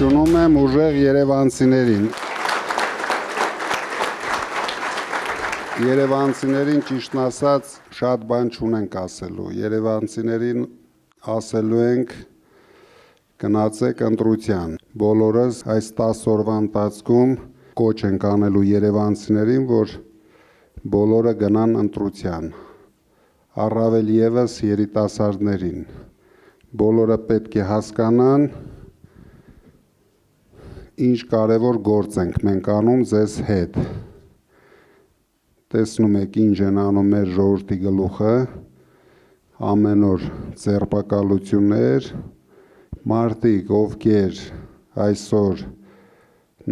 Ողջունում եմ ուժեղ երևանցիներին։ Երևանցիներին ճիշտն ասած շատ բան չունենք ասելու։ Երևանցիներին ասելու ենք գնացեք ընտրության։ Բոլորս այս 10 օրվա ընթացքում կոչ ենք անելու երևանցիներին, որ բոլորը գնան ընտրության։ Առավել ևս երիտասարդներին։ Բոլորը պետք է հասկանան, ինչ կարևոր գործ ենք մենք անում ձեզ հետ։ Տեսնում եք ինչ են անում մեր ժողովրդի գլուխը, ամեն օր ձերբակալություններ, մարդիկ, ովքեր այսօր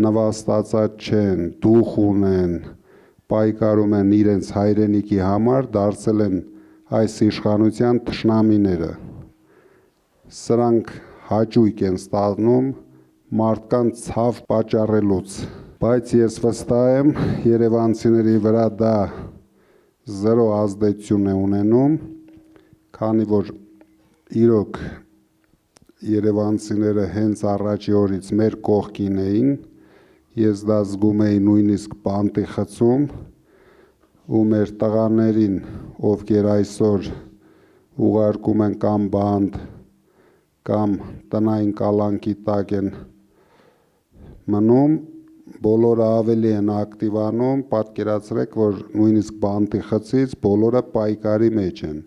նվաստացած չեն, դուխ ունեն, պայքարում են իրենց հայրենիքի համար, դարձել են այս իշխանության թշնամիները։ Սրանք հաճույք են ստանում մարդկանց ցավ պատճառելուց, բայց ես վստահ եմ երևանցիների վրա դա զրո ազդեցություն է ունենում, քանի որ իրոք երևանցիները հենց առաջի օրից մեր կողքին էին, ես դա զգում էի նույնիսկ բանտի խցում, ու մեր տղաներին, ովքեր այսօր ուղարկում են կամ բանտ, կամ տնային կալանքի տակ են մնում, բոլորը ավելի են ակտիվանում, պատկերացրեք, որ նույնիսկ բանտի խցից բոլորը պայքարի մեջ են,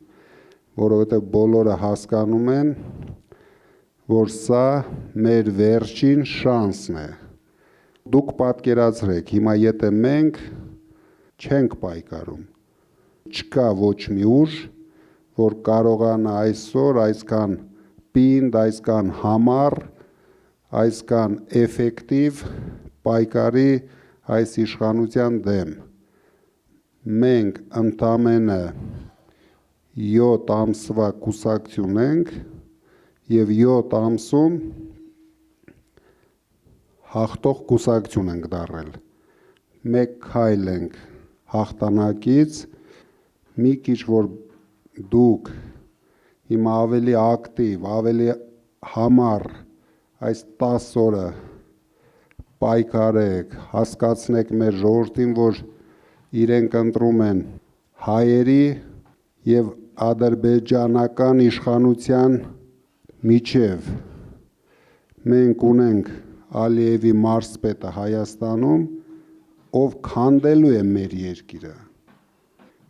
որովհետև բոլորը հասկանում են, որ սա մեր վերջին շանսն է։ Դուք պատկերացրեք, հիմա եթե մենք չենք պայքարում, չկա ոչ մի ուժ, որ կարողանա այսօր այսքան պինդ, այսքան համառ, այսքան էֆեկտիվ պայքարի այս իշխանության դեմ։ Մենք ընդամենը 7 ամսվա կուսակցություն ենք և 7 ամսում հաղթող կուսակցություն ենք դառել։ Մեկ քայլ ենք հաղթանակից, մի քիչ որ դուք հիմա ավելի ակտիվ, ավելի համառ այս 10 օրը պայքարեք, հասկացնեք մեր ժողովրդին, որ իրենք ընտրում են հայերի և ադրբեջանական իշխանության միջև։ Մենք ունենք Ալիևի մարզպետը Հայաստանում, ով քանդելու է մեր երկիրը։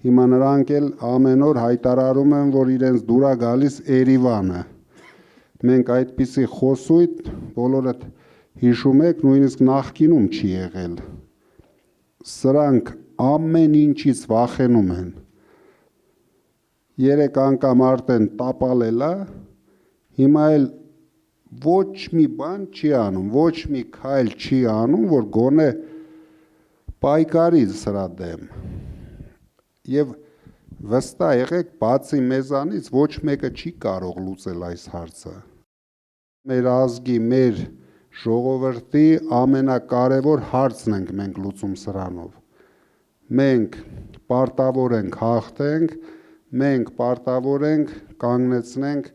Հիմա նրանք էլ ամեն օր հայտարարում են, որ իրենց դուր է գալիս Երևանը։ Մենք այդպիսի խոսույթ բոլորդ հիշում եք, նույնիսկ նախկինում չի եղել։ Սրանք ամեն ինչից վախենում են։ 3 անգամ արդեն տապալել է, հիմա էլ ոչ մի բան չի անում, ոչ մի քայլ չի անում, որ գոնե պայքարի սրա դեմ։ Եվ վստահ եղեք, բացի մեզանից ոչ մեկը չի կարող լուծել այս հարցը։ Մեր ազգի, մեր ժողովրդի ամենակարևոր հարցն ենք մենք լուծում սրանով։ Մենք պարտավոր ենք հաղթենք, մենք պարտավոր ենք կանգնեցնենք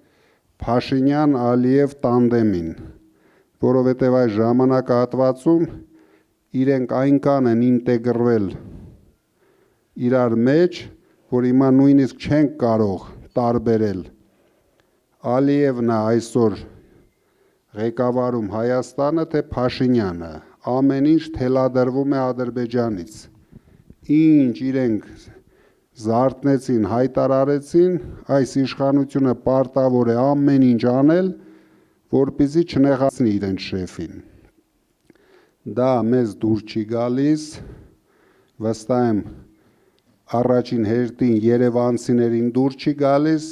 Փաշինյան-Ալիև տանդեմին, որովհետև այս ժամանակահատվածում իրենք այնքան են ինտեգրվել իրար մեջ, որ հիմա նույնիսկ չենք կարող տարբերել Ալիևն է այսօր ղեկավարում Հայաստանը, թե Փաշինյանը, ամեն ինչ թելադրվում է Ադրբեջանից։ Ինչ իրենք զարթնեցին, հայտարարեցին, այս իշխանությունը պարտավոր է ամեն ինչ անել, որպեսզի չնեղացնի իրենց շեֆին։ Դա մեզ դուր չի գալիս, վստահ եմ առաջին հերթին երևանցիներին դուր չի գալիս։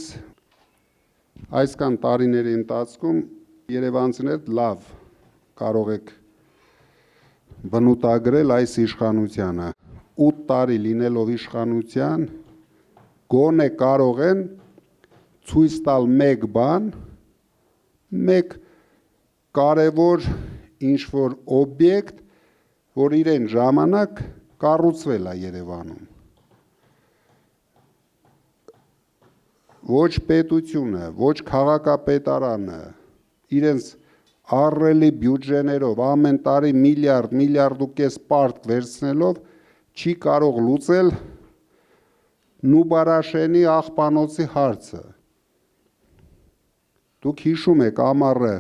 Այսքան տարիների ընթացքում երևանցիներդ լավ կարող եք բնութագրել այս իշխանությանը։ 8 տարի լինելով իշխանության, գոնե կարող են ցույց տալ մեկ բան, մեկ կարևոր ինչ-որ օբյեկտ, որ իրեն ժամանակ կառուցվել է Երևանում։ Ոչ պետությունը, ոչ քաղաքապետարանը իրենց ահռելի բյուջեներով, ամեն տարի միլիարդ ու կես պարտք վերցնելով չի կարող լուծել Նուբարաշենի աղբանոցի հարցը։ Դուք հիշում եք ամառը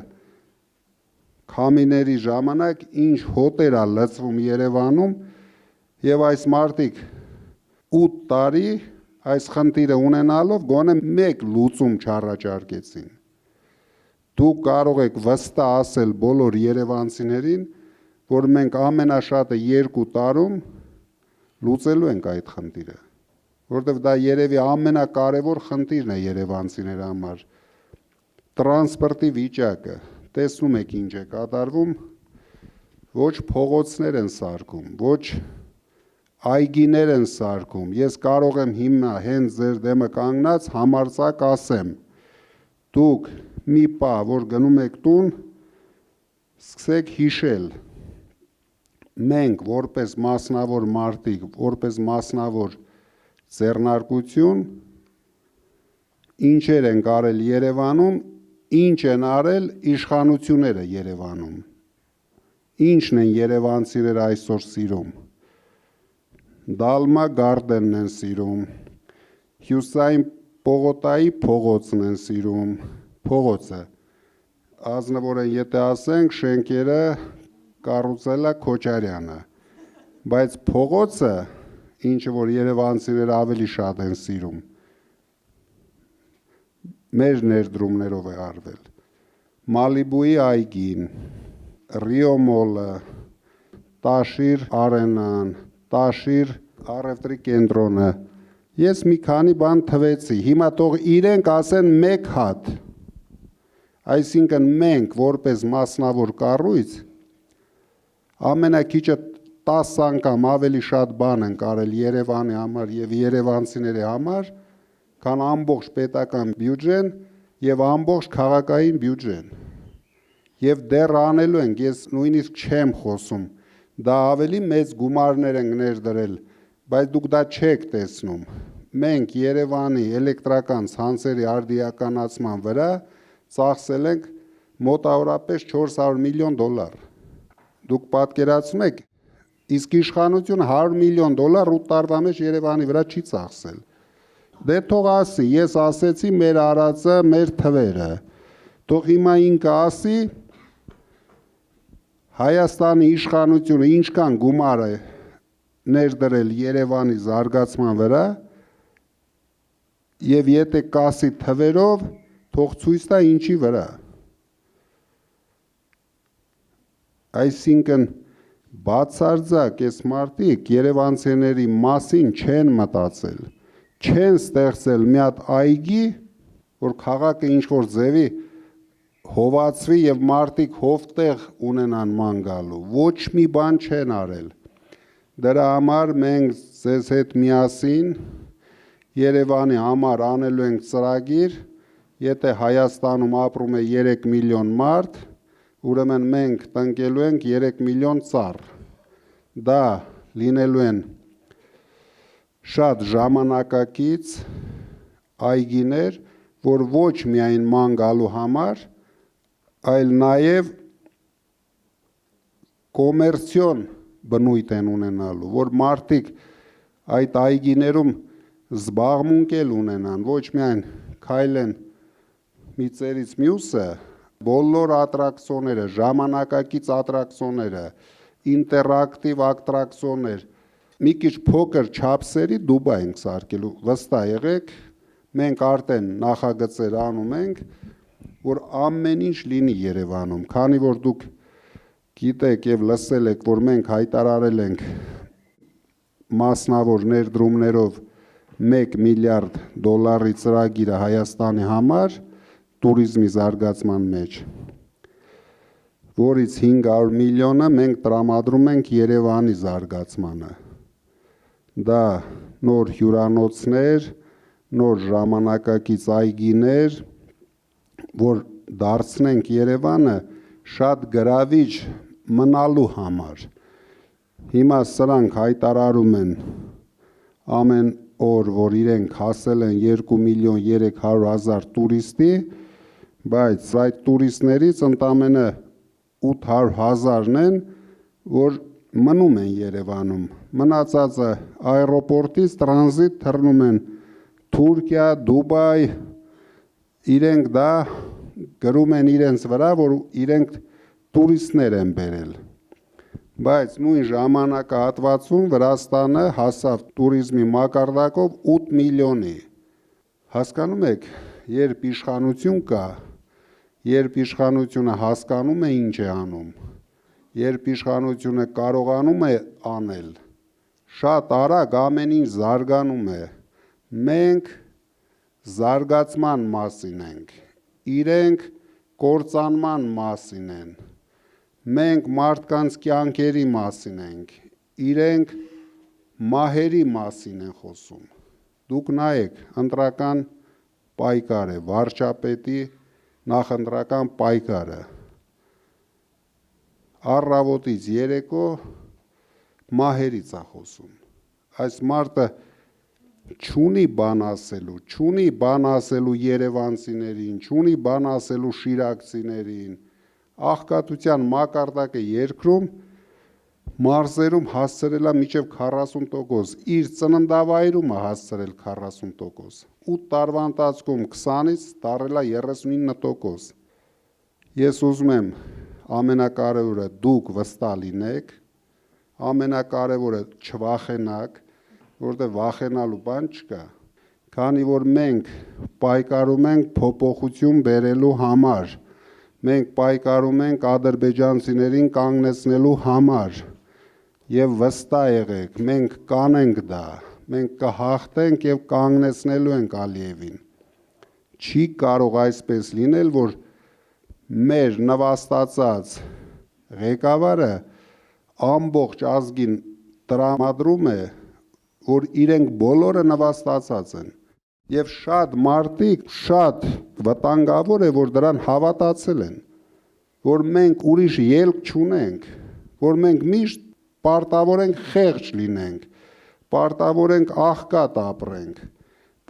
քամիների ժամանակ ինչ հոտեր ա լցվում Երևանում եւ այս մարդիկ 8 տարի այս խնդիրը ունենալով գոնե մեկ լուծում չառաջարկեցին։ Դուք կարող եք վստահ ասել բոլոր երևանցիներին, որ մենք ամենաշատը 2 տարում լուծելու ենք այդ խնդիրը, որովհետև դա երևի ամենակարևոր խնդիրն է երևանցիների համար։ Տրանսպորտի վիճակը, տեսնում եք ինչ է կատարվում, ոչ փողոցներ են սարքում, ոչ այգիներ են սարքում։ Ես կարող եմ հիմա հենց ձեր դեմը կանգնած համարձակ ասեմ, դուք մի պահ, որ գնում եք տուն, սկսեք հիշել, մենք որպես մասնավոր մարդիկ, որպես մասնավոր ձեռնարկություն, ինչեր ենք արել Երևանում, ինչ են արել իշխանությունները Երևանում, ինչն են երևանցիները այսօր սիրում, Դալմա գարդենն են սիրում, Հյուսային Պողոտայի փողոցն են սիրում, փողոցը, ազնվորեն եթե ասենք շենքերը կառուցել է Քոչարյանը, բայց փողոցը, ինչը որ երևանցիները ավելի շատ են սիրում, մեր ներդրումներով է արվել, Մալիբուի այգին, Ռիո մոլը, Տաշիր արենան, Տաշիր առևտրի կենտրոնը, ես մի քանի բան թվեցի, հիմա թող իրենք ասեն մեկ հատ, այսինքն մենք որպես մասնավոր կառույց ամենակիչը 10 անգամ ավելի շատ բան են կարել Երևանի համար եւ երևանցիների համար, քան ամբողջ պետական բյուջեն եւ ամբողջ քաղաքային բյուջեն։ Եվ դեռ անելու ենք, ես նույնիսկ չեմ խոսում, դա ավելի մեծ գումարներ են ներդրել, բայց դուք դա չեք տեսնում։ Մենք Երևանի էլեկտրական ցանցերի արդիականացման վրա ծախսել ենք մոտավորապես $400 միլիոն։ Դուք պատկերացնում եք, իսկ իշխանությունը $100 միլիոն 8 տարվա մեջ Երևանի վրա չի ծախսել։ Դե թող ասի, ես ասեցի մեր արածը, մեր թվերը։ Թող հիմա ինքը ասի Հայաստանի իշխանությունը ինչքան գումար է ներդրել Երևանի զարգացման վրա եւ եթե կասի թվերով, թող ցույց տա ինչի վրա։ Այսինքն բացարձակ այս մարդիկ երևանցիների մասին չեն մտածել, չեն ստեղծել մի հատ այգի, որ քաղաքը ինչ որ ձևի հովացվի եւ մարդիկ հովտեղ ունենան ման գալու, ոչ մի բան չեն արել։ Դրա համար մենք ձեզ հետ միասին Երևանի համար անելու ենք ծրագիր, եթե Հայաստանում ապրում է 3 միլիոն մարդ, ուրեմն մենք տնկելու ենք 3 միլիոն ծառ։ Դա լինելու են շատ ժամանակակից այգիներ, որ ոչ միայն ման գալու համար, այլ նաև կոմերցիոն բնույթ են ունենալու, որ մարդիկ այդ այգիներում զբաղմունք էլ ունենան, ոչ միայն քայլեն մի ծերից մյուսը, բոլոր ատրակցիոնները, ժամանակակից ատրակցիոնները, ինտերակտիվ ատրակցիոններ, մի քիչ փոքր չափսերի Դուբայ ենք սարքելու, վստահ եղեք, մենք արդեն նախագծեր անում ենք, որ ամեն ինչ լինի Երևանում, քանի որ դուք գիտեք եւ լսել եք, որ մենք հայտարարել ենք մասնավոր ներդրումներով $1 միլիարդ ծրագիրը Հայաստանի համար տուրիզմի զարգացման մեջ, որից 500 միլիոնը մենք տրամադրում ենք Երևանի զարգացմանը։ Դա նոր հյուրանոցներ, նոր ժամանակակից այգիներ, որ դարձնենք Երևանը շատ գրավիչ մնալու համար։ Հիմա սրանք հայտարարում են ամեն օր, որ իրենք հասել են 2 միլիոն 300 հազար տուրիստի, բայց այդ տուրիստներից ընդամենը 800,000-ն են, որ մնում են Երևանում, մնացածը այռոպորտից տրանզիտ թռնում են Թուրքիա, Դուբայ, իրենք դա գրում են իրենց վրա, որ իրենք տուրիստներ են բերել, բայց նույն ժամանակահատվածում Վրաստանը հասավ տուրիզմի մակարդակով 8 միլիոնի, հասկանում եք, երբ իշխանություն կա, երբ իշխանությունը հասկանում է ինչ է անում, երբ իշխանությունը կարողանում է անել, շատ արագ ամեն ինչ զարգանում է, մենք զարգացման մասին ենք, իրենք կործանման մասին են, մենք մարդկանց կյանքերի մասին ենք, իրենք մահերի մասին են խոսում, դուք նայեք, ընտրական պայքար է, վարչապետի նախընտրական պայքարը, առավոտից երեկո մահերից է խոսում, այս մարդը չունի բան ասելու երևանցիներին, չունի բան ասելու շիրակցիներին, աղքատության մակարդակը երկրում մարզերում հասցրել է մինչև 40%, իր ծննդավայրում է հասցրել 40%, 8 տարվա ընթացքում 20-ից դարել է 39%, ես ուզում եմ ամենակարևորը դուք վստահ լինեք, ամենակարևորը չվախենաք, որտեղ վախենալու բան չկա, քանի որ մենք պայքարում ենք փոփոխություն բերելու համար, մենք պայքարում ենք ադրբեջանցիներին կանգնեցնելու համար, եւ վստահ եղեք, մենք կանենք դա, մենք կհաղթենք եւ կանգնեցնելու ենք Ալիևին, չի կարող այսպես լինել, որ մեր նվաստացած ղեկավարը ամբողջ ազգին տրամադրում է, որ իրենք բոլորը նվաստացած են եւ շատ մարդիկ շատ վտանգավոր է, որ դրան հավատացել են, որ մենք ուրիշ ելք չունենք, որ մենք միշտ պարտավոր ենք խեղճ լինենք, պարտավոր ենք աղքատ ապրենք,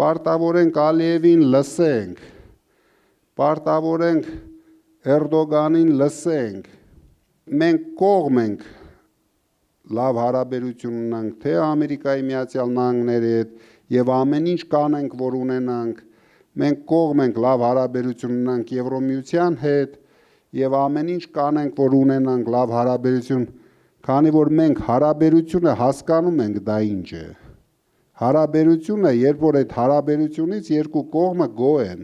պարտավոր ենք Ալիևին լսենք, պարտավոր ենք Էրդոգանին լսենք, մենք կողմ ենք լավ հարաբերություն ունենք թե Ամերիկայի Միացյալ Նահանգների հետ եւ ամեն ինչ կանենք, որ ունենանք, մենք կողմ ենք լավ հարաբերություն ունենք Եվրոմիության հետ եւ ամեն ինչ կանենք, որ ունենանք լավ հարաբերություն, քանի որ մենք հարաբերությունը հասկանում ենք դա ինչ է։ Հարաբերությունը, երբ որ այդ հարաբերությունից երկու կողմը գոհ են,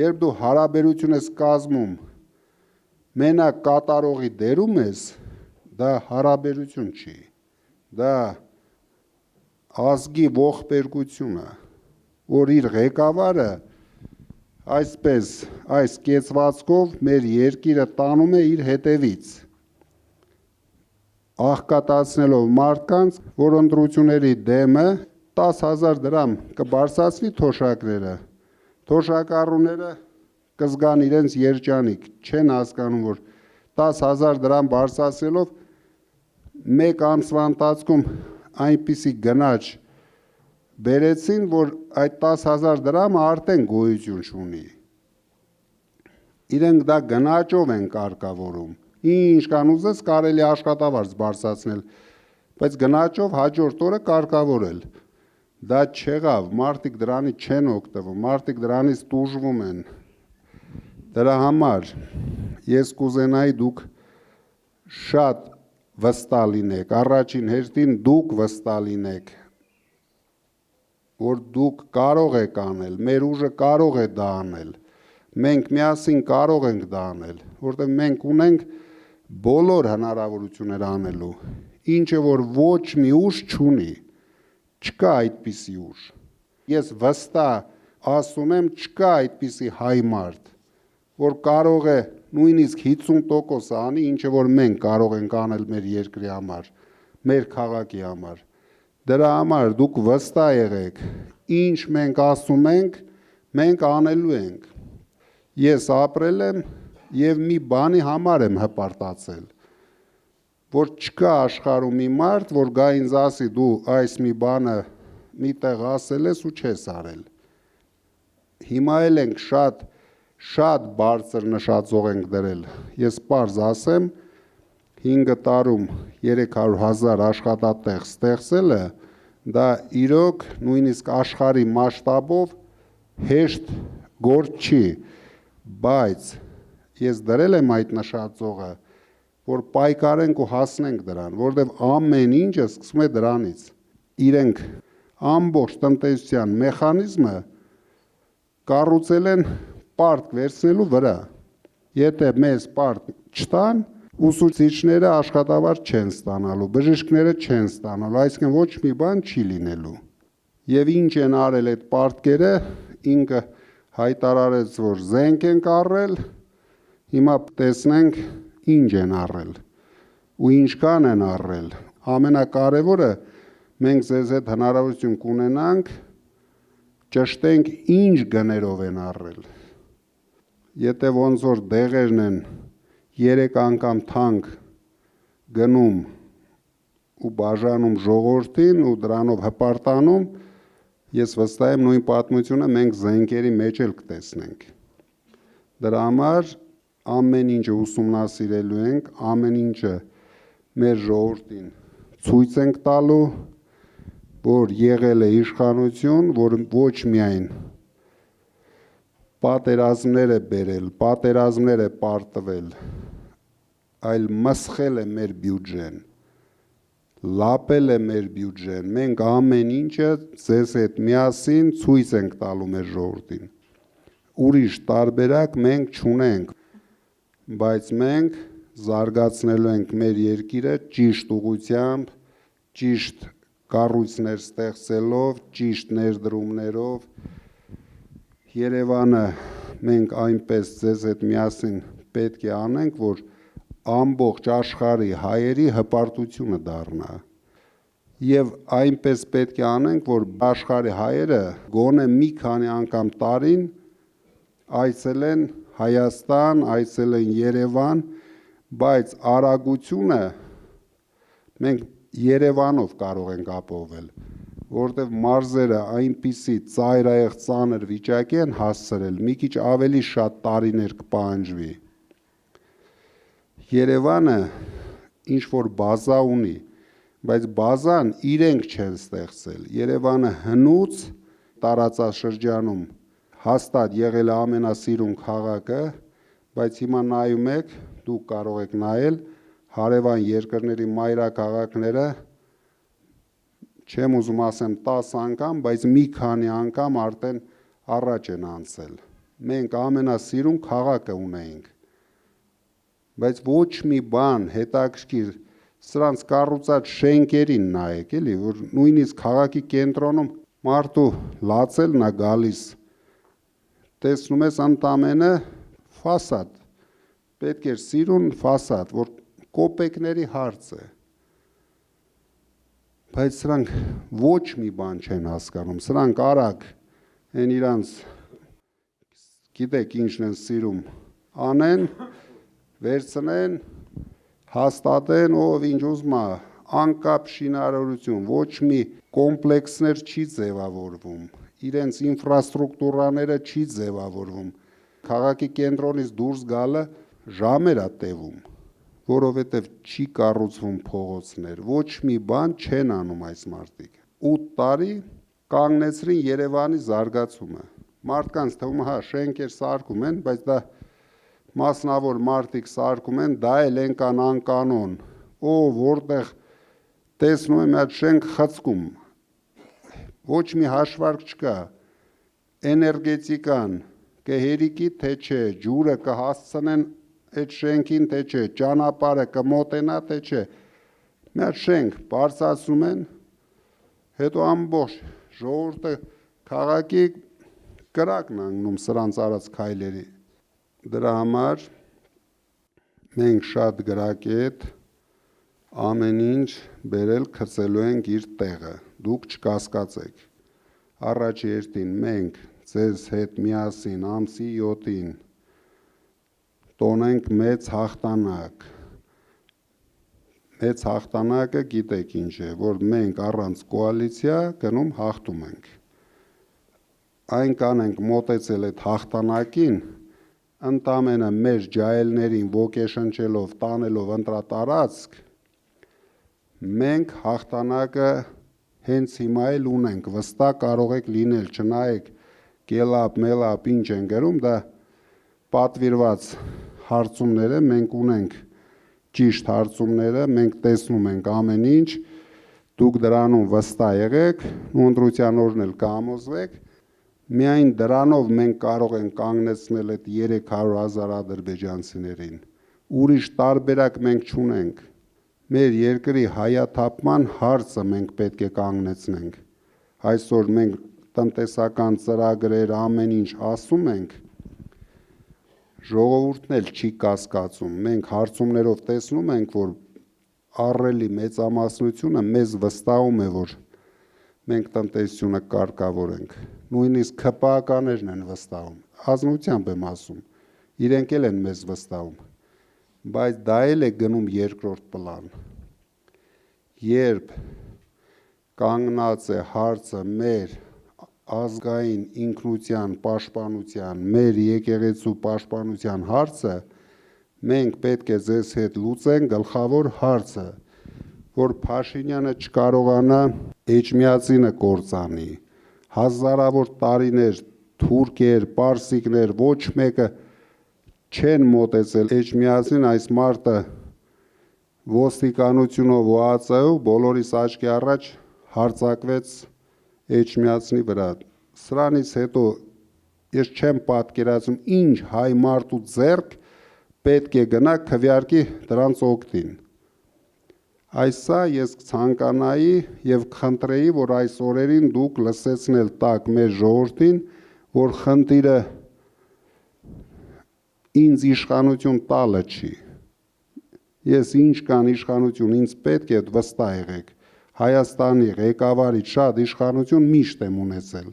երբ դու հարաբերություն ես կազմում, մենակ կատարողի դերում ես, դա հարաբերություն չի, դա ազգի ողբերգություն է, որ իր ղեկավարը այսպես, այս կեցվածքով մեր երկիրը տանում է իր հետևից, աղքատացնելով մարդկանց, որ ընտրությունների դեմը 10,000 դրամ կբարձրացնի թոշակները, թոշակառուները կզգան իրենց երջանիկ, չեն հասկանում, որ 10,000 դրամ բարձրացնելով մեկ ամսվա ընթացքում այնպիսի գնաճ բերեցին, որ այդ 10,000 դրամը արդեն գոյություն չունի։ Իրենք դա գնաճով են կարգավորում, ինչ կան ուզես կարելի աշխատավարձ բարձրացնել, բայց գնաճով հաջորդ օրը կարգավորել։ Դա չեղավ, մարդիկ դրանից չեն օգտվում, մարդիկ դրանից տուժվում են։ Դրա համար ես կուզենայի դուք շատ վստահ լինեք, առաջին հերթին դուք վստահ լինեք, որ դուք կարող եք անել, մեր ուժը կարող է դա անել, մենք միասին կարող ենք դա անել, որտեղ մենք ունենք բոլոր հնարավորություններ անելու, ինչը որ ոչ մի ուժ չունի, չկա այդպիսի ուժ։ Ես վստահ ասում եմ, չկա այդպիսի հայ մարդ, որ կարող է նույնիսկ 50% անի, ինչը որ մենք կարող ենք անել մեր երկրի համար, մեր քաղաքի համար։ Դրա համար դուք վստահ եղեք, ինչ մենք ասում ենք, մենք անելու ենք։ Ես ապրել եմ եւ մի բանի համար եմ հպարտացել, որ չկա աշխարհում մի մարդ, որ գա ինձ ասի դու այս մի բանը մի տեղ ասել ես ու չես արել։ Հիմա էլ ենք շատ շատ բարձր նշաձող ենք դրել։ Ես պարզ ասեմ, 5 տարում 300,000 աշխատատեղ ստեղծելը, դա իրոք նույնիսկ աշխարհի մասշտաբով հեշտ գործ չի, բայց ես դրել եմ այդ նշաձողը, որ պայքարենք ու հասնենք դրան, որտեղ ամեն ինչը սկսում է դրանից։ Իրենք ամբողջ տնտեսության մեխանիզմը կառուցել են պարտք վերցնելու վրա։ Եթե մեզ պարտք չտան, ուսուցիչները աշխատավարձ չեն ստանալու, բժիշկները չեն ստանալու, այսինքն ոչ մի բան չի լինելու։ Եվ ինչ են արել այդ պարտքերը, ինքը հայտարարեց, որ զենք են առել, հիմա տեսնենք ինչ են առել ու ինչքան են առել։ Ամենակարևորը մենք ձեզ հետ հնարավորություն կունենանք ճշտենք ինչ գներով են առել։ Եթե ոնց որ դեղերն են 3 անգամ թանկ գնում ու բաժանում ժողովրդին ու դրանով հպարտանում, ես վստահ եմ նույն պատմությունը մենք զենքերի մեջ էլ կտեսնենք։ Դրա համար ամեն ինչը ուսումնասիրելու ենք, ամեն ինչը մեր ժողովրդին ցույց ենք տալու, որ եղել է իշխանություն, որ ոչ միայն պատերազմներ է բերել, պատերազմներ է պարտվել, այլ մսխել է մեր բյուջեն, լապել է մեր բյուջեն, մենք ամեն ինչը ձեզ հետ միասին ցույց ենք տալու մեր ժողովրդին։ Ուրիշ տարբերակ մենք չունենք, բայց մենք զարգացնելու ենք մեր երկիրը ճիշտ ուղղությամբ, ճիշտ կառույցներ ստեղծելով, ճիշտ ներդրումներով, Երևանը մենք այնպես ձեզ հետ միասին պետք է անենք, որ ամբողջ աշխարհի հայերի հպարտությունը դառնա։ Եվ այնպես պետք է անենք, որ աշխարհի հայերը գոնե մի քանի անգամ տարին այցելեն Հայաստան, այցելեն Երևան, բայց արագությունը մենք Երևանով կարող ենք ապահովել, որտեղ մարզերը այնպիսի ծայրահեղ ծանր վիճակի են հասցրել, մի քիչ ավելի շատ տարիներ կպահանջվի։ Երևանը ինչ որ բազա ունի, բայց բազան իրենք չեն ստեղծել։ Երևանը հնուց տարածաշրջանում հաստատ եղել է ամենասիրուն քաղաքը, բայց հիմա նայում եք, դուք կարող եք նայել հարևան երկրների մայրաքաղաքները, չեմ ուզում ասեմ 10 անգամ, բայց մի քանի անգամ արդեն առաջ են անցել։ Մենք ամենասիրուն քաղաքը ունեինք, բայց ոչ մի բան հետաքրքիր, սրանց կառուցած շենքերին նայեք, էլի, որ նույնիսկ քաղաքի կենտրոնում մարդու լացելն է գալիս, տեսնում ես ընդամենը ֆասադ, պետք էր սիրուն ֆասադ, որ կոպեկների հարց է։ Բայց սրանք ոչ մի բան չեն հասկանում, սրանք արագ են իրանց, գիտեք ինչն են սիրում, անեն, վերցնեն, հաստատեն, ով ինչ ուզում է, անկապ շինարարություն, ոչ մի կոմպլեքսներ չի ձևավորվում, իրենց ինֆրաստրուկտուրաները չի ձևավորվում, քաղաքի կենտրոնից դուրս գալը ժամեր է տևում, որովհետև չի կառուցվում փողոցներ, ոչ մի բան չեն անում այս մարդիկ։ 8 տարի կանգնեցրին Երևանի զարգացումը։ Մարդկանց թվում է, հա, շենքեր սարքում են, բայց դա մասնավոր մարդիկ սարքում են, դա էլ ենքան անկանոն, որտեղ տեսնում եմ այդ շենք խցկում, ոչ մի հաշվարկ չկա, էներգետիկան կհերիկի թե չէ, ջուրը կհասցնեն այդ շենքին թե չէ, ճանապարհը կմոտենա թե չէ, մի հատ շենք բարձրացնում են, հետո ամբողջ ժողովուրդը քաղաքի կրակն անգնում սրանց արած քայլերի։ Դրա համար մենք շատ գրակետ ամեն ինչ բերել գցելու ենք իր տեղը, դուք չկասկածեք։ Առաջի հերթին մենք ձեզ հետ միասին ամսի 7-ին տոնենք մեծ հաղթանակ։ Մեծ հաղթանակը գիտեք ինչ է, որ մենք առանց կոալիցիա գնում հաղթում ենք։ Այն կանենք մոտեցել այդ հաղթանակին, ընդամենը մեր ջահելներին ոգեշնչելով, տանելով ընտրատարածք, մենք հաղթանակը հենց հիմա էլ ունենք, վստահ կարող եք լինել, չնայեք կելապ, մելապ, ինչ են գրում, դա պատվիրված հարցումները մենք ունենք, ճիշտ հարցումները, մենք տեսնում ենք ամեն ինչ, դուք դրանում վստահ եղեք, ու ընտրության օրն էլ կհամոզվեք, միայն դրանով մենք կարող ենք կանգնեցնել այդ 300,000 ադրբեջանցիներին, ուրիշ տարբերակ մենք չունենք, մեր երկրի հայաթափման հարցը մենք պետք է կանգնեցնենք, այսօր մենք տնտեսական ծրագրեր ամեն ինչ ասում ենք, ժողովուրդն էլ չի կասկածում, մենք հարցումներով տեսնում ենք, որ ահռելի մեծամասնությունը մեզ վստահում է, որ մենք տնտեսությունը կարգավորենք, նույնիսկ ՔՊԱ-ականներն են վստահում, ազնությամբ եմ ասում, իրենք էլ են մեզ վստահում, բայց դա էլ է գնում երկրորդ պլան, երբ կանգնած է հարցը մեր ազգային ինքնության պաշտպանության, մեր եկեղեցու պաշտպանության հարցը, մենք պետք է ձեզ հետ լուծենք գլխավոր հարցը, որ Փաշինյանը չկարողանա Էջմիածինը կործանի, հազարավոր տարիներ թուրքեր, պարսիկներ, ոչ մեկը չեն մոտեցել Էջմիածին, այս մարտը ոստիկանությունով ու ԱԱԾ-ով բոլորիս աչքի առաջ հարձակվեց Էջմիածնի վրա, սրանից հետո ես չեմ պատկերացնում ինչ հայ մարդու ձեռք պետք է գնա քվեարկի դրանց օգտին, այսա ես ցանկանայի և խնդրեի, որ այս օրերին դուք լսեցնել տաք մեր ժողովրդին, որ խնդիրը ինձ իշխանություն տալը չի, ես ինչ կան իշխանություն, ինձ պետք է վստահ եղեք, Հայաստանի ղեկավարից շատ իշխանություն միշտ եմ ունեցել,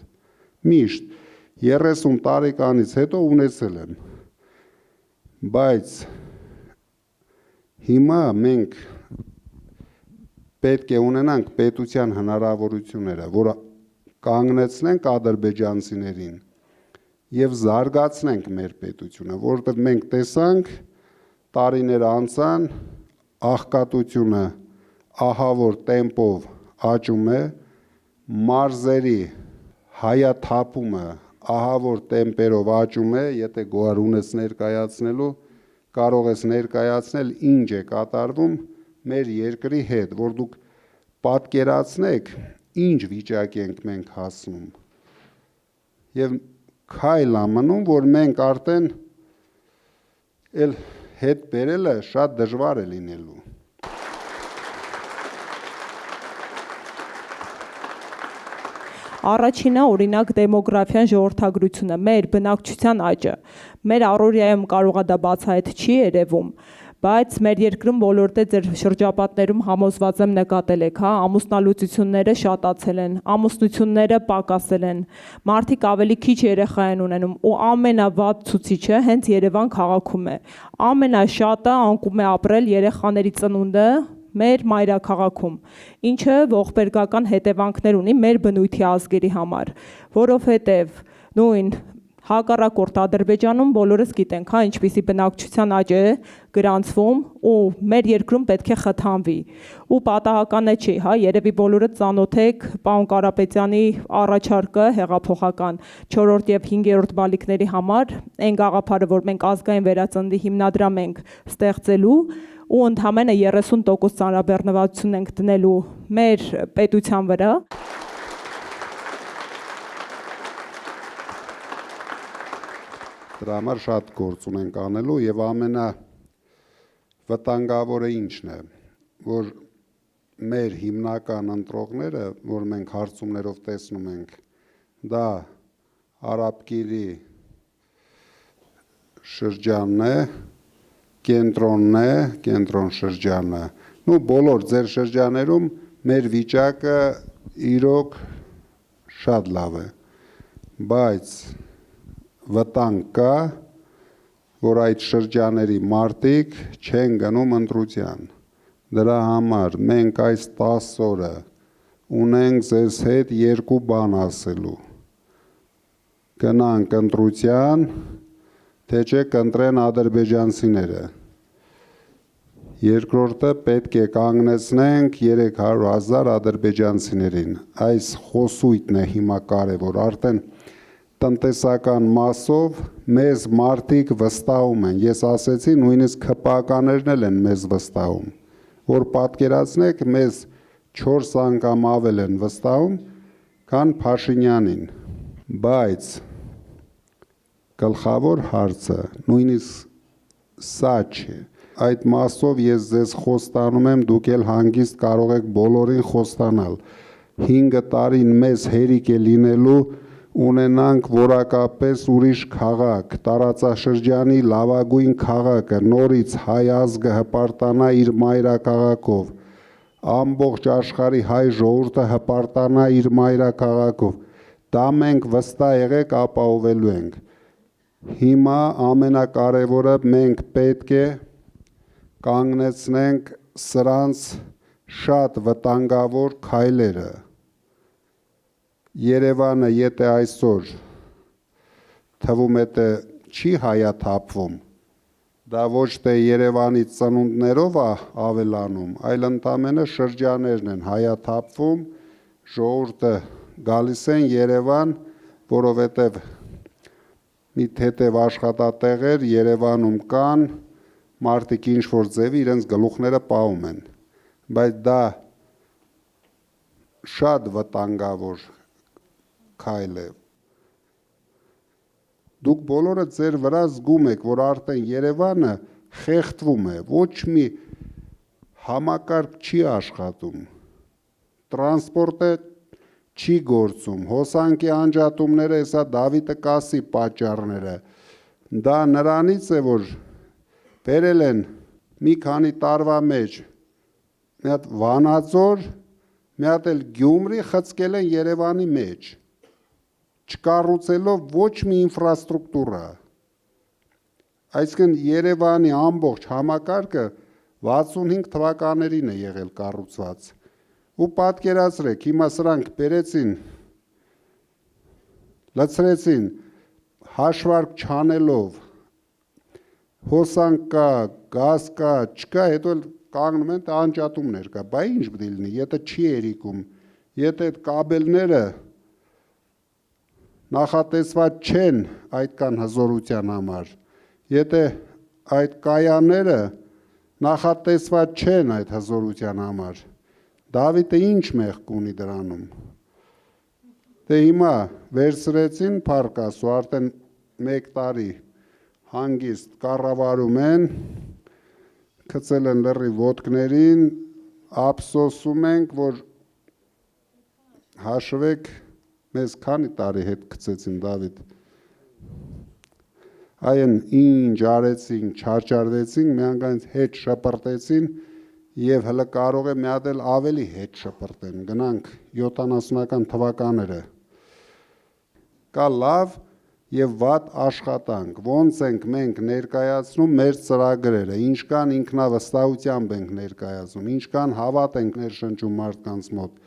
միշտ, 30 տարեկանից հետո ունեցել եմ, բայց հիմա մենք պետք է ունենանք պետության հնարավորությունները, որ կանգնեցնենք ադրբեջանցիներին և զարգացնենք մեր պետությունը, որովհետև մենք տեսանք տարիներ անցան, աղքատությունը ահավոր տեմպով աճում է, մարզերի հայաթափումը ահավոր տեմպերով աճում է, եթե գոհար ունես ներկայացնելու, կարող ես ներկայացնել ինչ է կատարվում մեր երկրի հետ, որ դուք պատկերացնեք, ինչ վիճակի ենք մենք հասնում, և քայլ ամնում, որ մենք արդեն էլ հետ բերելը շատ դժվար է լինելու։ Առաջինը օրինակ դեմոգրաֆիան ժողովրդագրությունը, մեր բնակչության աճը, մեր առօրյայում կարող է դա բացահայտ չի երևում, բայց մեր երկրում բոլոր ձեր շրջապատներում համոզված եմ նկատել եք, ամուսնալուծությունները շատացել են, ամուսնությունները պակասել են, մարդիկ ավելի քիչ երեխա են ունենում ու ամենավատ ցուցիչը հենց Երևան քաղաքում է, ամենաշատը անկում է ապրել երեխաների ծնունդը մեր մայրաքաղաքում, ինչը ողբերգական հետևանքներ ունի մեր բնույթի ազգերի համար, որովհետև նույն հակառակորդ Ադրբեջանում բոլորս գիտենք, ինչպիսի բնակչության աճ է գրանցվում ու մեր երկրում պետք է խթանվի ու պատահական է չի, երևի բոլորը ծանոթ եք պարոն Կարապետյանի առաջարկը հեղափոխական 4-րդ և 5-րդ բալիկների համար, այն գաղափարը, որ մենք ազգային վերածննդի հիմնադրամ ենք ստեղծելու ու ընդամենը 30% ծանրաբեռնվածություն ենք դնելու մեր պետության վրա։ Դրա համար շատ գործ ունենք անելու և ամենավտանգավորը ինչն է, որ մեր հիմնական ընտրողները, որ մենք հարցումներով տեսնում ենք, դա Արաբկիրի շրջանն է, կենտրոնն է, կենտրոն շրջանը, ու բոլոր ձեր շրջաներում մեր վիճակը իրոք շատ լավ է, բայց վտանգ կա, որ այդ շրջաների մարդիկ չեն գնում ընտրության, դրա համար մենք այս 10 օրը ունենք ձեզ հետ երկու բան ասելու, գնանք ընտրության, թե չէ կընտրեն ադրբեջանցիները։ Երկրորդը պետք է կանգնեցնենք 300,000 ադրբեջանցիներին։ Այս խոսույթն է հիմա կարևոր, արդեն տնտեսական մասով մեզ մարդիկ վստահում են։ Ես ասեցի, նույնիսկ ԿՊԱ-ականներն էլ են մեզ վստահում, որ պատկերացնեք, մեզ 4 անգամ ավել են վստահում, քան Փաշինյանին։ Բայց գլխավոր հարցը նույնիսկ սա չէ։ Այդ մասով ես ձեզ խոստանում եմ, դուք էլ հանգիստ կարող եք բոլորին խոստանալ։ 5 տարին մեզ հերիք է լինելու ունենանք որակապես ուրիշ քաղաք, տարածաշրջանի լավագույն քաղաքը, նորից հայ ազգը հպարտանա իր մայրաքաղաքով, ամբողջ աշխարհի հայ ժողովուրդը հպարտանա իր մայրաքաղաքով։ Դա մենք վստահ եղեք ապահովելու ենք։ Հիմա ամենակարևորը մենք պետք է կանգնեցնենք սրանց շատ վտանգավոր քայլերը։ Երևանը եթե այսօր թվում է թե չի հայաթափվում, դա ոչ թե Երևանի ծնունդներով է ավելանում, այլ ընդամենը շրջաներն են հայաթափվում, ժողովուրդը գալիս են Երևան, որովհետև մի թեթև աշխատատեղեր Երևանում կան, մարդիկ ինչ-որ ձևի իրենց գլուխները պահում են, բայց դա շատ վտանգավոր քայլ է։ Դուք բոլորը ձեր վրա զգում եք, որ արդեն Երևանը խեղդվում է, ոչ մի համակարգ չի աշխատում, տրանսպորտը չի գործում, հոսանքի անջատումները, հեսա Դավիթը կասի պատճառները, դա նրանից է, որ բերել են մի քանի տարվա մեջ, մի հատ Վանաձոր, մի հատ էլ Գյումրի խցկել են Երևանի մեջ, չկառուցելով ոչ մի ինֆրաստրուկտուրա, այսինքն Երևանի ամբողջ համակարգը 65 թվականներին է եղել կառուցված, ու պատկերացրեք, հիմա սրանք բերեցին, լցրեցին, հաշվարկ չանելով, հոսանք կա, գազ կա, չկա, հետո էլ կանգնում են, թե անջատումներ կա, բա ինչ պետք է լինի, եթե չի երիկում, եթե այդ կաբելները նախատեսված չեն այդքան հզորության համար, եթե այդ կայանները նախատեսված չեն այդ հզորության համար, Դավիթը ինչ մեղք ունի դրանում։ Դե հիմա վերցրեցին Փարքասու, արդեն 1 տարի հանգիստ կառավարում են, գցել են լրի ոտքներին, ափսոսում ենք, որ հաշվեք, մեզ քանի տարի հետ գցեցին Դավիթ։ Այն ինչ արեցին, չարչարվեցին, միանգամից հետ շպրտեցին եւ հələ կարող է մի հատ էլ ավելի հետ շպրտեն, գնանք 70-ական թվականները։ Կա լավ եւ վատ աշխատանք, ոնց ենք մենք ներկայացնում մեր ծրագրերը, ինչքան ինքնավստահությամբ ենք ներկայացնում, ինչքան հավատ ենք ներշնչում մարդկանց մոտ։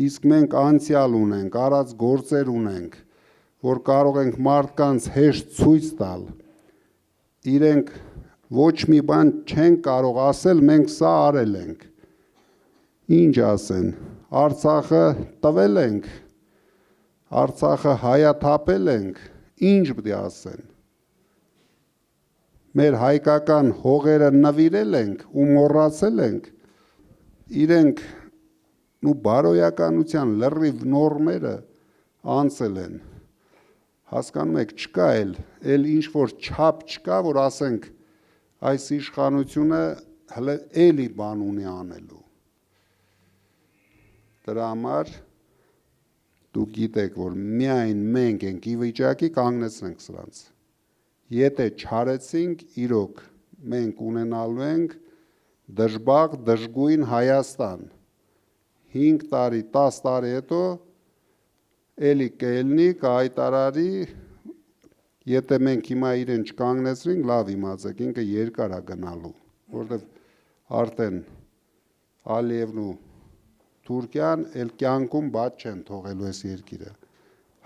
Իսկ մենք անցյալ ունենք, արած գործեր ունենք, որ կարող ենք մարդկանց հեշտ ցույց տալ։ Իրենք ոչ մի բան չեն կարող ասել, մենք սա արել ենք։ Ինչ ասեն, Արցախը տվել ենք, Արցախը հայաթափել ենք, ինչ պետք է ասեն։ Մեր հայկական հողերը նվիրել ենք ու մոռացել ենք, իրենք ու բարոյականության լրիվ նորմերը անցել են։ Հասկանում եք, չկա էլ ինչ որ չափ չկա, որ ասենք այս իշխանությունը հələ էլի բան ունի անելու։ Դրա համար դուք գիտեք, որ միայն մենք ենք ի վիճակի կանգնեցնենք սրանց։ Եթե չարեցինք, իրոք մենք ունենալու ենք դժբախտ, դժգույն Հայաստան։ 5 տարի, 10 տարի հետո էլի կելնի, կհայտարարի, եթե մենք հիմա իրեն չկանգնեցրինք, լավ իմացեք, ինքը երկար է գնալու, որտեղ արդեն Ալիևն ու Թուրքիան էլ կյանքում բաց չեն թողելու այս երկիրը։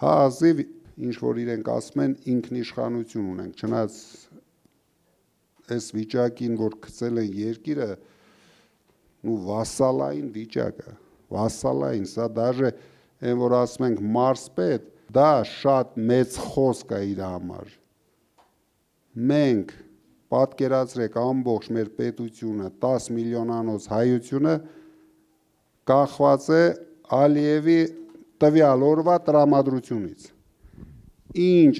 Հա ազիվ ինչ որ իրենք ասում են ինքնիշխանություն ունենք, չնայած այս վիճակին, որ գցել են երկիրը, վասալային վիճակ է, վասալային, սա դաժե այն որ ասում ենք մարսպետ, դա շատ մեծ խոսք է իր համար։ Մենք պատկերացրեք ամբողջ մեր պետությունը, 10 միլիոնանոց հայությունը կախված է Ալիևի տվյալ օրվա տրամադրությունից։ Ինչ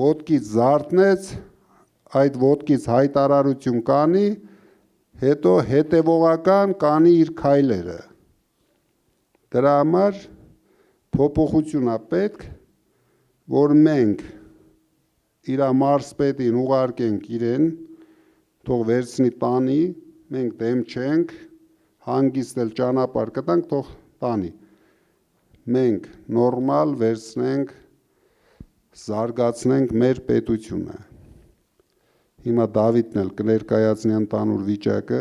ոտքից զարթնեց, այդ ոտքից հայտարարություն կանի, հետո հետևողական կանի իր քայլերը։ Դրա համար փոփոխություն է պետք, որ մենք իր մարսպետին ուղարկենք իրեն, թող վերցնի տանի, մենք դեմ չենք, հանգիստ էլ ճանապարհ կտանք, թող տանի։ Մենք նորմալ վերցնենք, զարգացնենք մեր պետությունը։ Հիմա Դավիթն էլ կներկայացնի ընդհանուր վիճակը։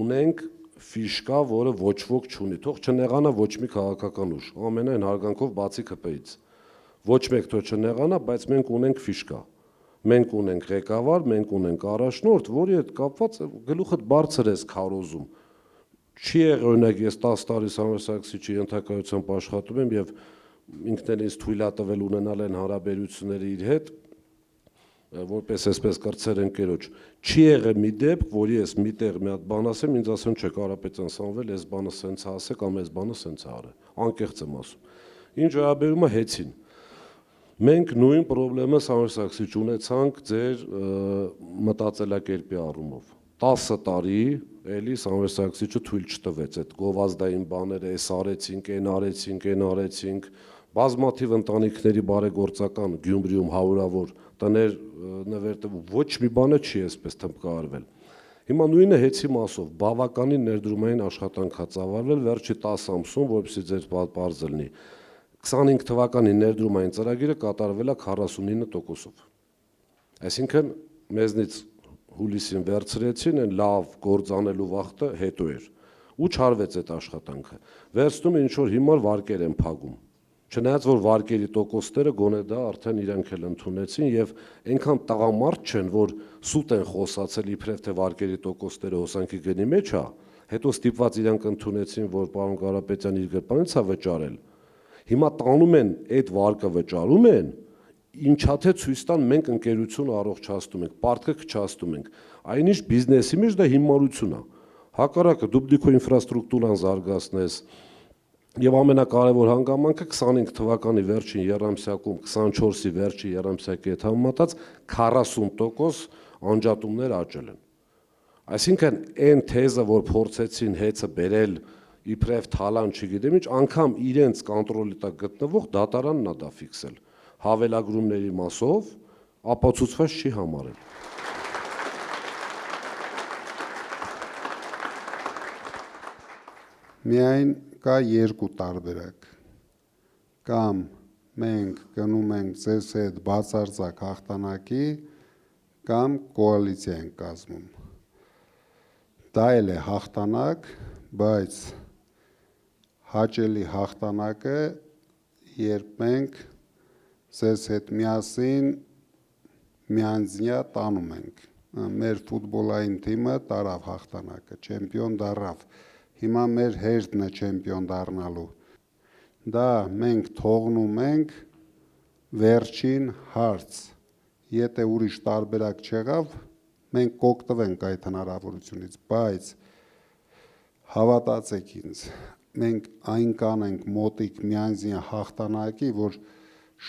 Ունենք ֆիշկա, որը ոչ ոք չունի, թող չնեղանա ոչ մի քաղաքական ուժ, ամենայն հարգանքով բացի ԿՊ-ից։ Ոչ մեկ թող չնեղանա, բայց մենք ունենք ֆիշկա։ Մենք ունենք ղեկավար, մենք ունենք առաջնորդ, որի հետ կապված գլուխդ բարձր ես քարոզում։ Չի եղել, օրինակ, ես 10 տարի Սամվել Սարգսիչի ենթակայությամբ աշխատում եմ եւ ինքն էլ ինձ թույլ է տվել ունենալ այն հարաբերությունները իր հետ, որպես այսպես կրծեր ընկերոջ, չի եղել մի դեպք, որ ես միտեղ մի հատ բան ասեմ, ինձ ասեն, չէ, Կարապետյան Սամվել, այս բանը սենց է ասե կամ այս բանը սենց է արել, անկեղծ եմ ասում։ Ինչ վերաբերում է հեծին։ Մենք նույն խնդրեմը Սամվել Սարգսիչ ունեցանք ձեր մտածելակերպի առումով։ 10 տարի էլի Սամվել Սարգսիչը թույլ չտվեց այդ գովազդային բաները, այս արեցինք, այն արեցինք, այն արեցինք, բազմաթիվ ընտանիքների բարեգործական Գյումրիում հարյուրավոր տներ նվերտվում, ոչ մի բանը չի այսպես թմբկարվել։ Հիմա նույնը հեծի մասով բավականին ներդրումային աշխատանք է ծավալվել վերջի 10 ամսում, որպեսզի ձեր պարզ լինի։ 25 թվականի ներդրումային ծրագիրը կատարվել է 49%-ով։ Այսինքն մեզնից հուլիսին վերցրեցին, այն լավ գործ անելու վաղտը հետո էր։ Ու չարվեց այդ աշխատանքը։ Վերցնում ինչ որ հիմար վարկեր են փակում։ Չնայած որ վարկերի տոկոսները գոնե դա արդեն իրանք էլ ընդունեցին եւ այնքան տղամարդ չեն, որ սուտ են խոսացել իբրև թե վարկերի տոկոսները հոսանքի գնի մեջ է, հետո ստիպված իրանք ընդունեցին, որ պարոն Կարապետյան իր գրպանից է վճարել։ Հիմա տանում են այդ վարկը վճարում են, ինչա թե ցույց տան մենք ընկերությունը առողջացնում ենք, պարտքը քչացնում ենք։ Այնիշ բիզնեսի մեջ դա հիմարություն է։ Հակառակը դու դիքո ինֆրաստրուկտուրան զարգացնես, եւ ամենակարևոր հանգամանքը 25 թվականի վերջին երամսյակում 24-ի վերջի երամսյակի հետ համեմատած 40% անջատումներ աճել են։ Այսինքն այն թեզը, որ փորձեցին հեծը բերել իբրև թալան, չգիտեմ ինչ, անգամ իրենց կոնտրոլի տակ գտնվող դատարանն է դա ֆիքսել։ Հավելագրումների մասով ապացուցված չի համարել։ Միայն կա երկու տարբերակ, կամ մենք գնում ենք ձեզ հետ բացարձակ հաղթանակի, կամ կոալիցիա ենք կազմում։ Դա էլ է հաղթանակ, բայց հաճելի հաղթանակը, երբ մենք ձեզ հետ միասին միանձնյա տանում ենք։ Մեր ֆուտբոլային թիմը տարավ հաղթանակը, չեմպիոն դառավ։ Հիմա մեր հերթն է չեմպիոն դառնալու։ Դա մենք թողնում ենք վերջին հարց։ Եթե ուրիշ տարբերակ չեղավ, մենք կօգտվենք այդ հնարավորությունից, բայց հավատացեք ինձ, մենք այնքան ենք մոտիկ միանձնյա հաղթանակի, որ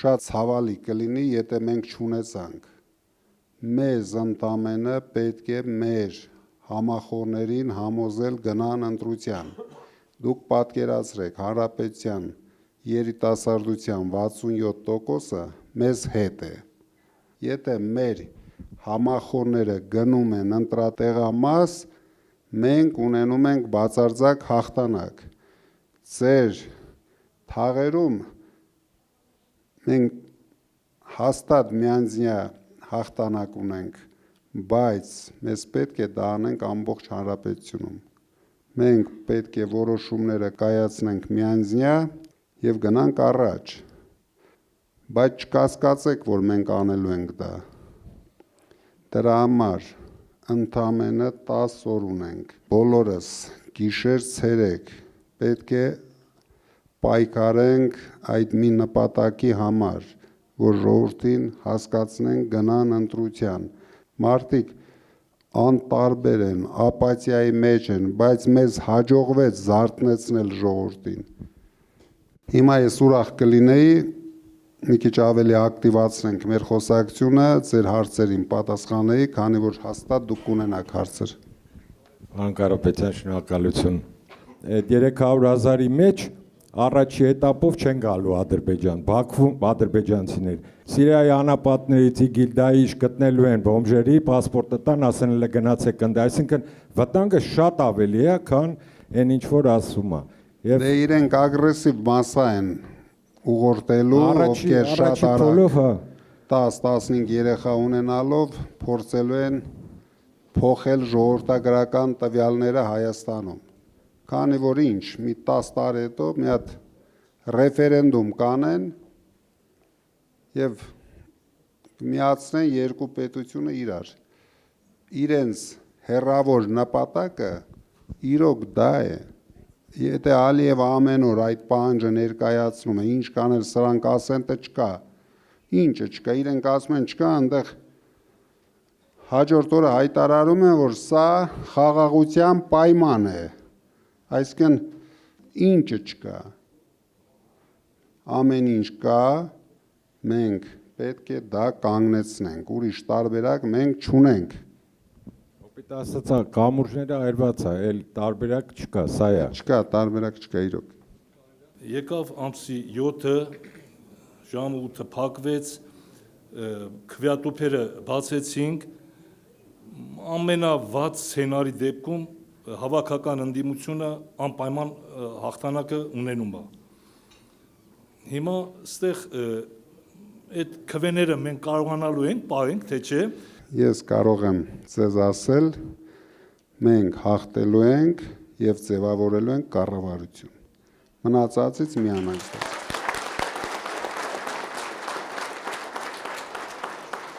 շատ ցավալի կլինի, եթե մենք չունեցանք։ Մեզ ընդամենը պետք է մեր համախոհներին համոզել գնան ընտրության։ Դուք պատկերացրեք, հանրապետության երիտասարդության 67%-ը մեզ հետ է։ Եթե մեր համախոհները գնում են ընտրատեղամաս, մենք ունենում ենք բացարձակ հաղթանակ։ Ձեր թաղերում մենք հաստատ միանձնյա հաղթանակ ունենք, բայց մեզ պետք է դա անենք ամբողջ հանրապետությունում։ Մենք պետք է որոշումները կայացնենք միանձնյա եւ գնանք առաջ։ Բայց չկասկածեք, որ մենք անելու ենք դա։ Դրա համար ընդամենը 10 օր ունենք։ Բոլորս գիշեր ցերեկ պետք է պայքարենք այդ մի նպատակի համար, որ ժողովրդին հասկացնենք գնան ընտրության։ Մարդիկ անտարբեր են, ապաթիայի մեջ են, բայց մեզ հաջողվեց զարթնեցնել ժողովրդին։ Հիմա ես ուրախ կլինեի մի քիչ ավելի ակտիվացնենք մեր խոսակցությունը, ձեր հարցերին պատասխանեի, քանի որ հաստատ դուք կունենաք հարցեր։ Պարոն Կարապետյան, շնորհակալություն։ Այդ 300,000-ի մեջ առաջի էտապով չեն գալու Ադրբեջան, Բաքվում ադրբեջանցիներ։ Սիրիայի անապատներից Իգիլդայից գտնելու են բոմժերի, պասպորտը տան, ասեն էլ գնացեք ընդ, այսինքն վտանգը շատ ավելի է, քան այն ինչ որ ասում է։ Եվ դե իրենք ագրեսիվ մասսա են ուղղորդելու, ովքեր շատ արագ 10-15 երեխա ունենալով փորձելու են փոխել ժողովրդագրական տվյալները Հայաստանում։ Քանի որ ինչ, մի 10 տարի հետո մի հատ ռեֆերենդում կանեն եւ միացնեն երկու պետությունը իրար։ Իրենց հերավոր նպատակը իրոք դա է։ Եթե Ալիևը ամեն օր այդ պահանջը ներկայացնում է, ինչ կանել սրանք ասեն, թե չկա։ Ինչը չկա, իրենք ասում են չկա, այնտեղ հաջորդ օրը հայտարարում են, որ սա խաղաղության պայման է։ Այսինքն ինչը չկա, ամեն ինչ կա, մենք պետք է դա կանգնեցնենք, ուրիշ տարբերակ մենք չունենք։ Օպիտ ասածա, կամուրջները այրված է, էլ տարբերակ չկա, սա է։ Չկա, տարբերակ չկա իրոք։ Եկավ ամսի 7-ը, ժամը 8-ը փակվեց, քվեատուփերը բացեցինք, ամենավատ սցենարի դեպքում հավաքական ընդդիմությունը անպայման հաղթանակը ունենում է։ Հիմա ստեղ այդ քվեները մենք կարողանալու ենք պահենք, թե չէ։ Ես կարող եմ ձեզ ասել, մենք հաղթելու ենք եւ ձևավորելու ենք կառավարություն։ Մնացածից միանանք։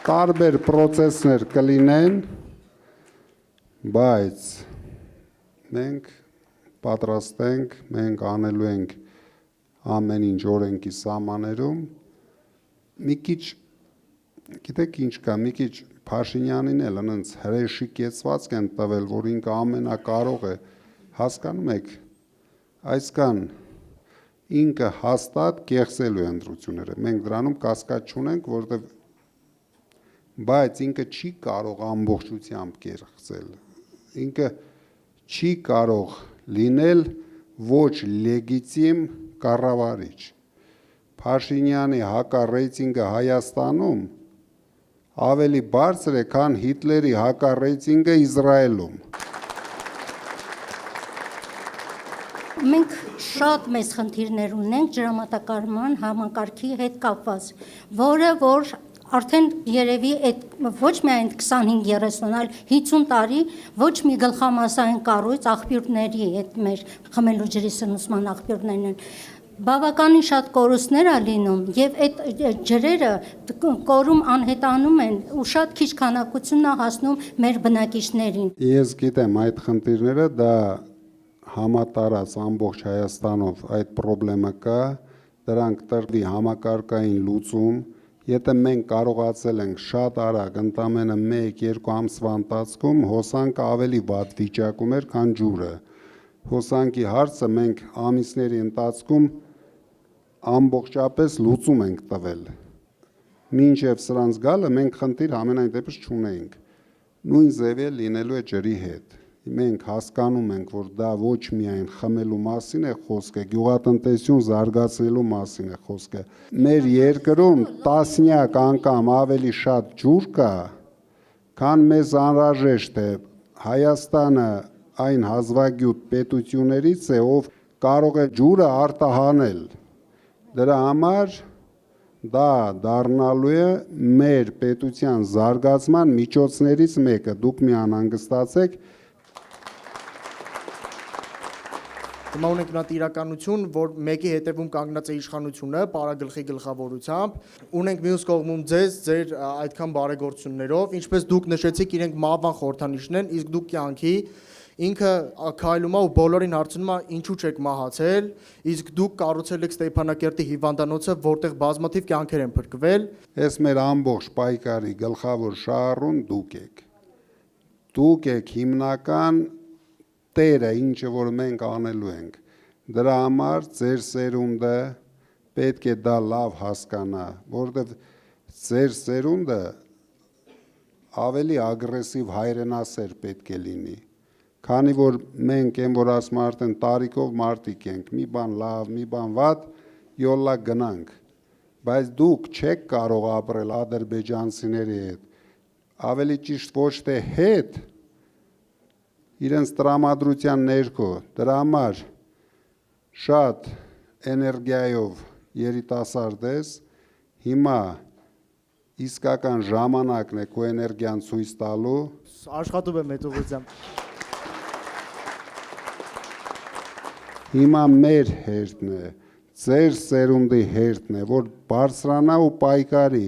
Տարբեր process-ներ կլինեն, բայց մենք պատրաստ ենք, մենք անելու ենք ամեն ինչ օրենքի սահմաններում, մի քիչ, գիտեք ինչ կա, մի քիչ Փաշինյանին էլ այնց հրեշիկեցվածք են տվել, որ ինքը ամենակարող է, հասկանում եք, այսքան ինքը հաստատ կեղծելու է ընտրությունները, մենք դրանում կասկած չունենք, որովհետև բայց ինքը չի կարող ամբողջությամբ կեղծել, ինքը չի կարող լինել ոչ լեգիտիմ կառավարիչ։ Փաշինյանի հակառեյտինգը Հայաստանում ավելի բարձր է, քան Հիտլերի հակառեյտինգը Իսրայելում։ Մենք շատ մեծ խնդիրներ ունենք ջրամատակարարման համակարգի հետ կապված, որը որ արդեն երևի այդ ոչ միայն 25-30, այլ 50 տարի ոչ մի գլխամասային կառույց աղբյուրների այդ մեր խմելու ջրի սնուցման աղբյուրներն են։ Բավականին շատ կորուստներ է լինում եւ այդ ջրերը կորում անհետանում են ու շատ քիչ քանակությունն է հասնում մեր բնակիչներին։ Ես գիտեմ այդ խնդիրները դա համատարած ամբողջ Հայաստանով այդ խնդրեմը կա, դրանք տրվի համակարգային լուծում, եթե մենք կարողացել ենք շատ արագ ընդամենը 1-2 ամսվա ընթացքում հոսանքը ավելի վատ վիճակում էր, քան ջուրը։ Հոսանքի հարցը մենք ամիսների ընթացքում ամբողջապես լուծում ենք տվել։ Մինչև սրանց գալը մենք խնդիր ամենայն դեպս չունեինք։ Նույն ձևի լինելու է ջրի հետ։ Մենք հասկանում ենք, որ դա ոչ միայն խմելու մասին է խոսքը, գյուղատնտեսություն զարգացնելու մասին է խոսքը։ Մեր երկրում տասնյակ անգամ ավելի շատ ջուր կա, քան մեզ անհրաժեշտ է։ Հայաստանը այն հազվագյուտ պետություններից է, ով կարող է ջուրը արտահանել։ Դրա համար դա դառնալու է մեր պետության զարգացման միջոցներից մեկը։ Դուք մի անհանգստացեք։ Հիմա ունենք նա իրականություն, որ մեկի հետևում կանգնած է իշխանությունը, պարագլխի գլխավորությամբ, ունենք մյուս կողմում ձեր այդքան բարեգործություններով, ինչպես դուք նշեցիք, իրենք մահվան խորհրդանիշն են, իսկ դուք կյանքի, ինքը քայլում է ու բոլորին հարցնում է ինչու չեք մահացել, իսկ դուք կառուցել եք Ստեփանակերտի հիվանդանոցը, որտեղ բազմաթիվ կյանքեր են փրկվել։ Այս մեր ամբողջ պայքարի գլխավոր շահառուն դուք եք։ Դուք եք հիմնական տերը, ինչը որ մենք անելու ենք, դրա համար ձեր սերունդը պետք է դա լավ հասկանա, որովհետև ձեր սերունդը ավելի ագրեսիվ հայրենասեր պետք է լինի, քանի որ մենք են որ ասում արդեն տարիքով մարդիկ ենք, մի բան լավ, մի բան վատ, յոլլա գնանք, բայց դուք չեք կարող ապրել ադրբեջանցիների հետ, ավելի ճիշտ ոչ թե հետ, իրենց տրամադրության ներքո, դրա համար շատ էներգիայով երիտասարդ ես, հիմա իսկական ժամանակն է քո էներգիան ցույց տալու, Աշխատում եմ այդ ուղղությամբ։ հիմա մեր հերթն է, ձեր սերունդի հերթն է, որ բարձրանա ու պայքարի,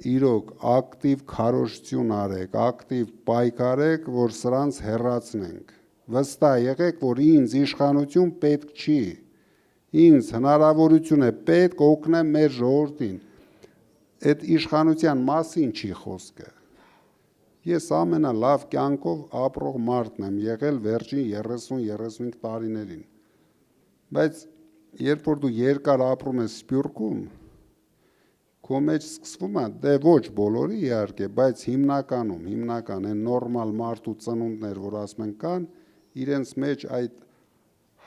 իրոք ակտիվ քարոզություն արեք, ակտիվ պայքարեք, որ սրանց հեռացնենք։ Վստահ եղեք, որ ինձ իշխանություն պետք չի։ Ինձ հնարավորություն է պետք օգնեմ մեր ժողովրդին։ Այդ իշխանության մասին չի խոսքը։ Ես ամենալավ կյանքով ապրող մարդն եմ եղել վերջին 30-35 տարիներին։ Բայց երբ որ դու երկար ապրում ես Սփյուռքում, քո մեջ սկսվում է, դե ոչ բոլորի իհարկե, բայց հիմնական են նորմալ մարդու ծնունդներ, որ ասում են կան, իրենց մեջ այդ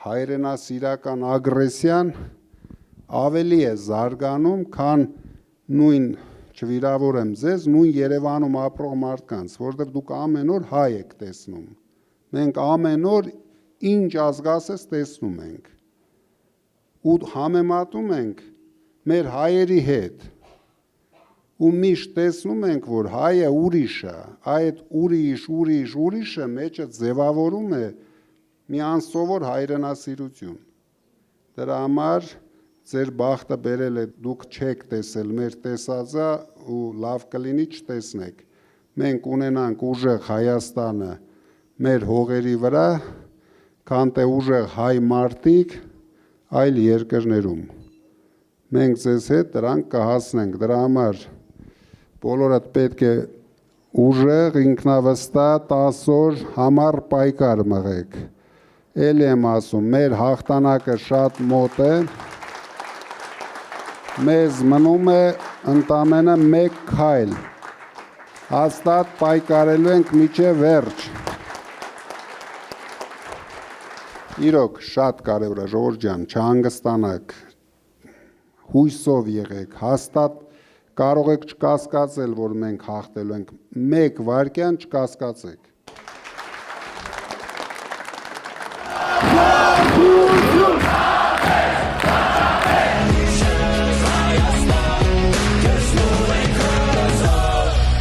հայրենասիրական ագրեսիան ավելի է զարգանում, քան նույն չվիրավորեմ ձեզ, նույն Երևանում ապրող մարդկանց, որովհետև դուք ամեն օր հայ եք տեսնում։ Մենք ամեն օր ինչ ազգասես տեսնում ենք։ Ու համեմատում ենք մեր հայերի հետ։ Ու միշտ տեսնում ենք, որ հայը ուրիշ է, այդ ուրիշը մեջը ձևավորում է մի անսովոր հայրենասիրություն։ Դրա համար ձեր բախտը բերել է, դուք չեք տեսել մեր տեսածը ու լավ կլինի չտեսնեք։ Մենք ունենանք ուժեղ Հայաստանը մեր հողերի վրա, քան թե ուժեղ հայ մարդիկ այլ երկրներում։ Մենք ձեզ հետ դրանք կհասնենք, դրա համար բոլորդ պետք է ուժեղ, ինքնավստահ 10 օր համառ պայքար մղեք։ Էլ եմ ասում, մեր հաղթանակը շատ մոտ է, մեզ մնում է ընդամենը մեկ քայլ, հաստատ պայքարելու ենք մինչև վերջ։ Իրոք շատ կարևոր է, ժողովուրդ ջան, չհանգստանաք, հույսով եղեք, հաստատ կարող եք չկասկածել, որ մենք հաղթելու ենք, մեկ վայրկյան չկասկածեք։